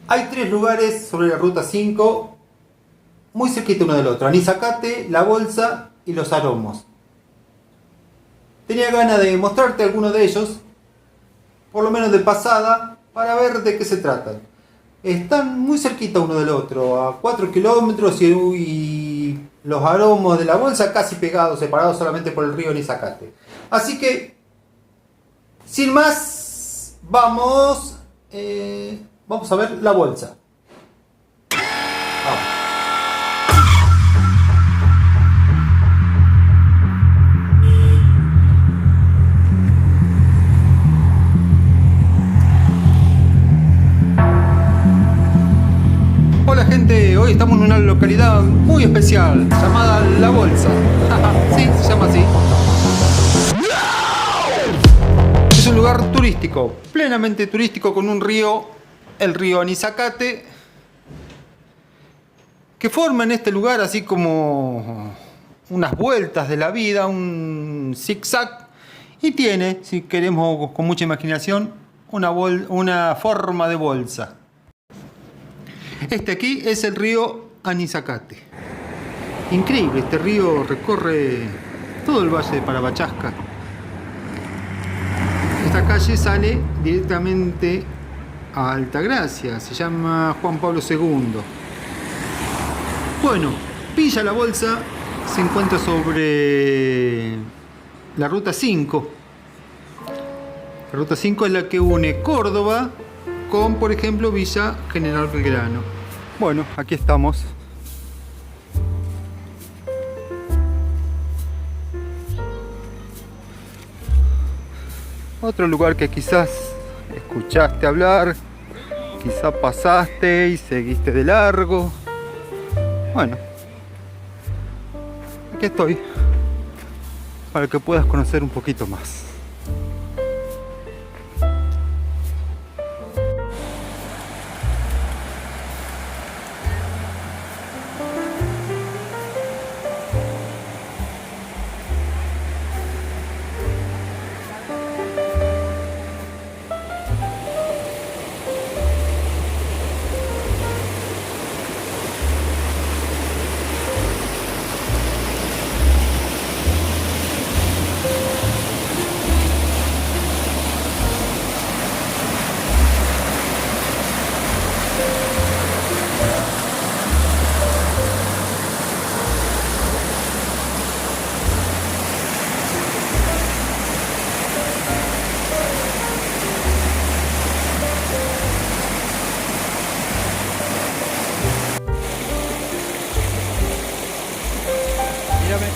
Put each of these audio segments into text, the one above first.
Hay tres lugares sobre la ruta 5 muy cerquita uno del otro: Anisacate, La Bolsa y Los Aromos. Tenía ganas de mostrarte alguno de ellos, por lo menos de pasada, para ver de qué se tratan. Están muy cerquita uno del otro, a 4 kilómetros, y Los Aromos de La Bolsa casi pegados, separados solamente por el río Anisacate. Así que, sin más, vamos a ver La Bolsa. Vamos. Hola gente, hoy estamos en una localidad muy especial llamada La Bolsa. Sí, se llama así. Es un lugar turístico, plenamente turístico, con un río, el río Anisacate, que forma en este lugar así como unas vueltas de la vida, un zigzag, y tiene, si queremos con mucha imaginación, una forma de bolsa. Este aquí es el río Anisacate. Increíble, este río recorre todo el valle de Parabachasca. Esta calle sale directamente a Altagracia, se llama Juan Pablo II. Bueno, Villa La Bolsa se encuentra sobre la ruta 5. La ruta 5 es la que une Córdoba con, por ejemplo, Villa General Belgrano. Bueno, aquí estamos. Otro lugar que quizás escuchaste hablar, quizás pasaste y seguiste de largo. Bueno, aquí estoy para que puedas conocer un poquito más. Mírame.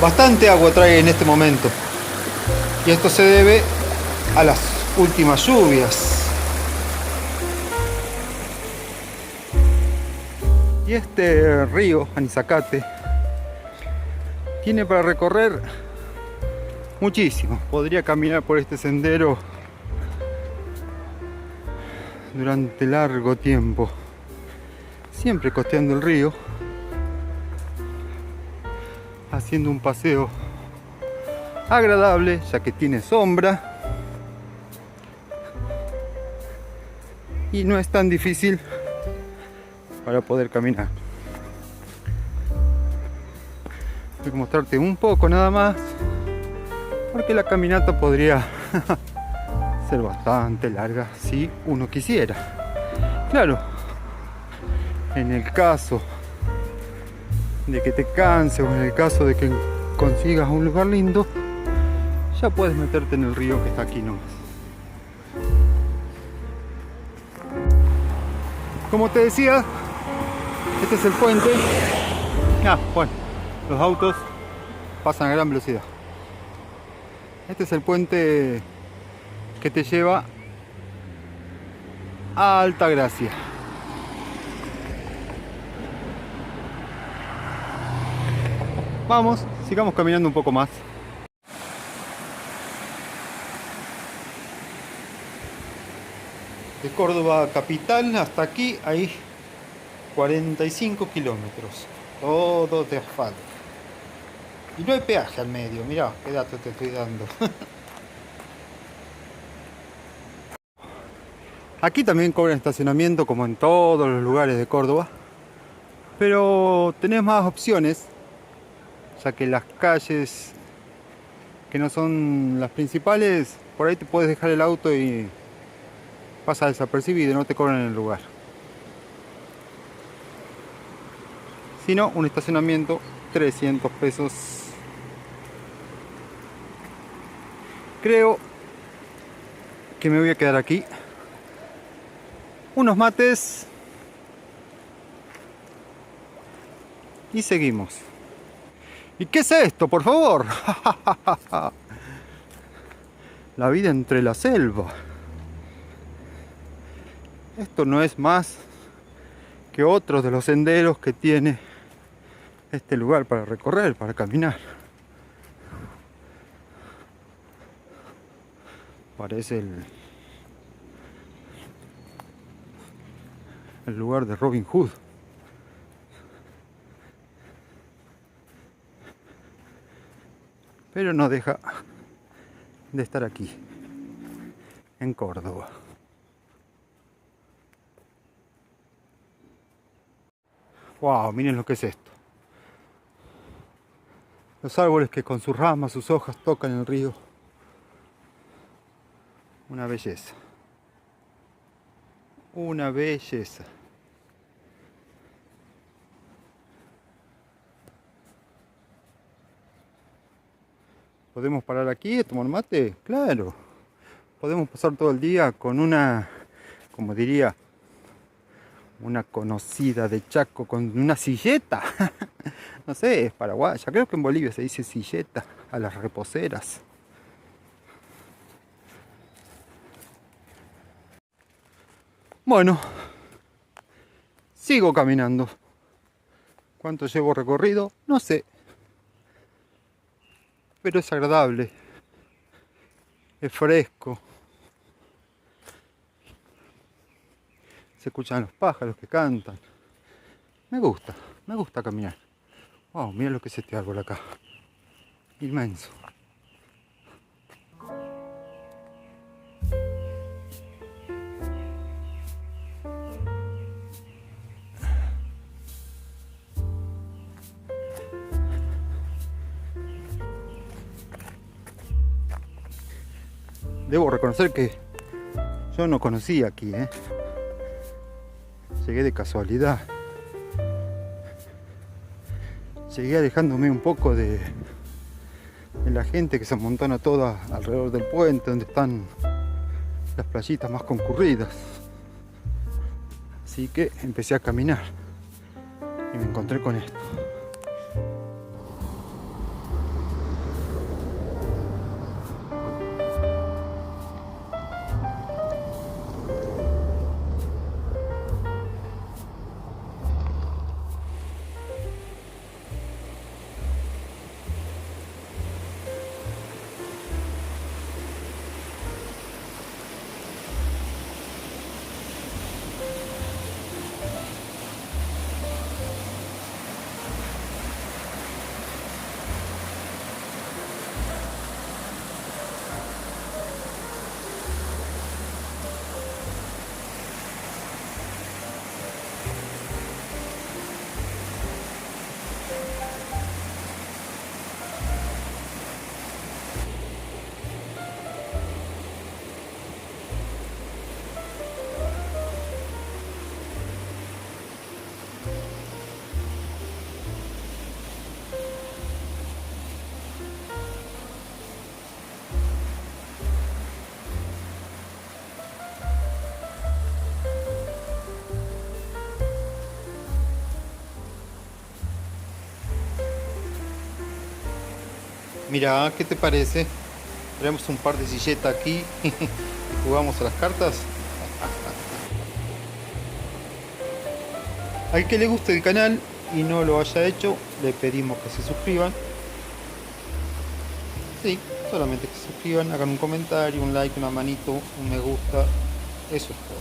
Bastante agua trae en este momento, y esto se debe a las últimas lluvias. Y este río Anisacate tiene para recorrer muchísimo. Podría caminar por este sendero durante largo tiempo, siempre costeando el río, haciendo un paseo agradable, ya que tiene sombra y no es tan difícil para poder caminar. Voy a mostrarte un poco nada más, porque la caminata podría ser bastante larga si uno quisiera. Claro, en el caso de que te canses, o en el caso de que consigas un lugar lindo, ya puedes meterte en el río que está aquí nomás. Como te decía, este es el puente. Bueno, los autos pasan a gran velocidad. Este es el puente que te lleva a Altagracia. Vamos, sigamos caminando un poco más. De Córdoba capital hasta aquí hay 45 kilómetros, todo de asfalto. Y no hay peaje al medio, mirá, qué dato te estoy dando. Aquí también cobran estacionamiento como en todos los lugares de Córdoba, pero tenés más opciones, ya que las calles que no son las principales, por ahí te puedes dejar el auto y pasa desapercibido, no te cobran en el lugar. Si no, un estacionamiento, 300 pesos. Creo que me voy a quedar aquí. Unos mates y seguimos. ¿Y qué es esto, por favor? La vida entre la selva. Esto no es más que otro de los senderos que tiene este lugar para recorrer, para caminar. Parece el lugar de Robin Hood. Pero no deja de estar aquí, en Córdoba. Wow, miren lo que es esto. Los árboles que con sus ramas, sus hojas tocan el río. Una belleza. Una belleza. ¿Podemos parar aquí a tomar mate? Claro. Podemos pasar todo el día con una, como diría, una conocida de Chaco, con una silleta. No sé, es paraguaya. Creo que en Bolivia se dice silleta a las reposeras. Bueno, sigo caminando. ¿Cuánto llevo recorrido? No sé. Pero es agradable. Es fresco. Se escuchan los pájaros que cantan. Me gusta caminar. Wow, mira lo que es este árbol acá. Inmenso. Debo reconocer que yo no conocía aquí, Llegué de casualidad. Llegué alejándome un poco de la gente que se amontona toda alrededor del puente, donde están las playitas más concurridas. Así que empecé a caminar y me encontré con esto. Mira, ¿qué te parece? Traemos un par de silletas aquí y jugamos a las cartas. Al que le guste el canal y no lo haya hecho, le pedimos que se suscriban. Sí, solamente que se suscriban, hagan un comentario, un like, una manito, un me gusta. Eso es todo.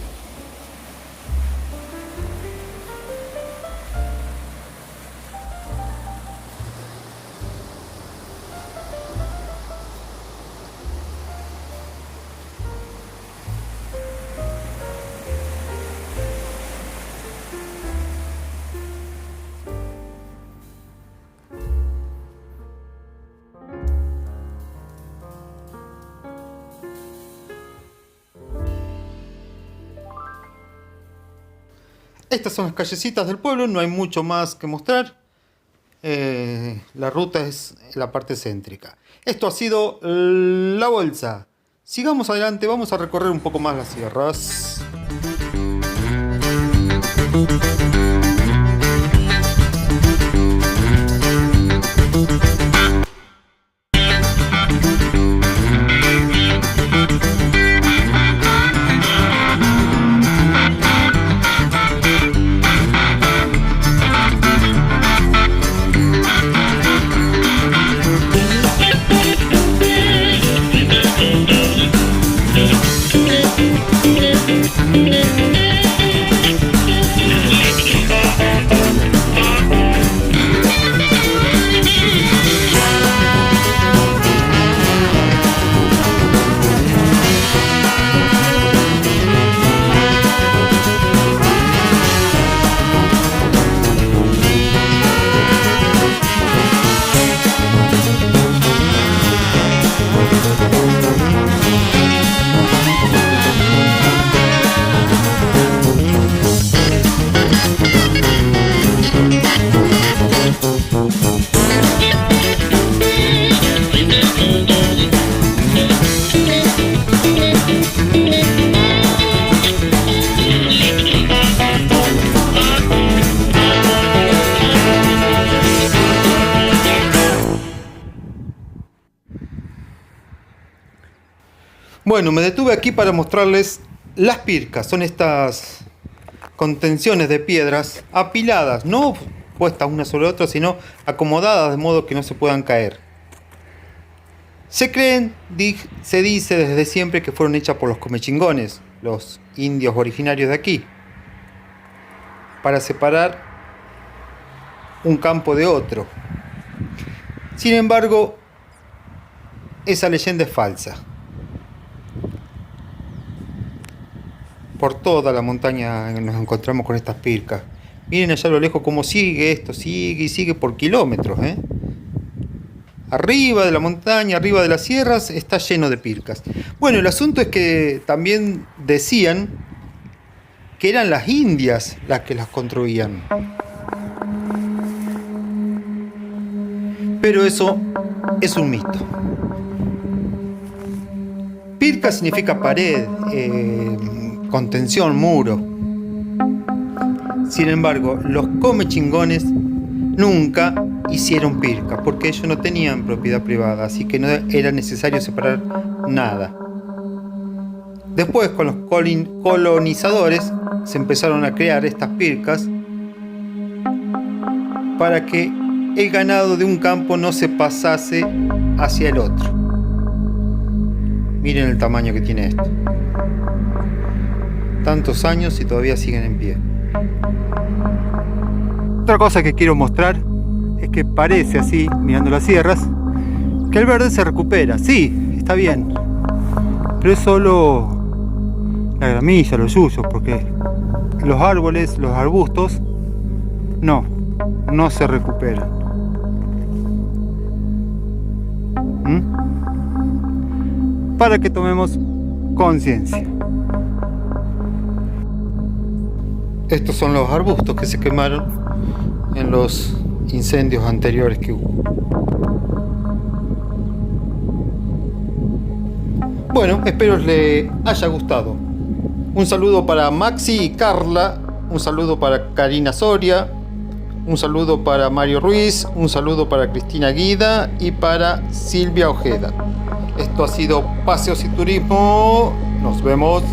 Estas son las callecitas del pueblo, no hay mucho más que mostrar. La ruta es la parte céntrica. Esto ha sido La Bolsa. Sigamos adelante, vamos a recorrer un poco más las sierras. Bueno, me detuve aquí para mostrarles las pircas. Son estas contenciones de piedras apiladas, no puestas una sobre otra, sino acomodadas de modo que no se puedan caer. Se dice desde siempre que fueron hechas por los comechingones, los indios originarios de aquí, para separar un campo de otro. Sin embargo, esa leyenda es falsa. Por toda la montaña nos encontramos con estas pircas. Miren allá a lo lejos cómo sigue esto, sigue y sigue por kilómetros, Arriba de la montaña, arriba de las sierras, está lleno de pircas. Bueno, el asunto es que también decían que eran las indias las que las construían. Pero eso es un mito. Pirca significa pared, contención, muro. Sin embargo, los comechingones nunca hicieron pirca porque ellos no tenían propiedad privada, así que no era necesario separar nada. Después, con los colonizadores, se empezaron a crear estas pircas para que el ganado de un campo no se pasase hacia el otro. Miren el tamaño que tiene esto. Tantos años y todavía siguen en pie. Otra cosa que quiero mostrar es que parece así, mirando las sierras, que el verde se recupera. Sí, está bien, pero es solo la gramilla, los yuyos, porque los árboles, los arbustos, no se recuperan. Para que tomemos conciencia. Estos son los arbustos que se quemaron en los incendios anteriores que hubo. Bueno, espero les haya gustado. Un saludo para Maxi y Carla, un saludo para Karina Soria, un saludo para Mario Ruiz, un saludo para Cristina Guida y para Silvia Ojeda. Esto ha sido Paseos y Turismo. Nos vemos.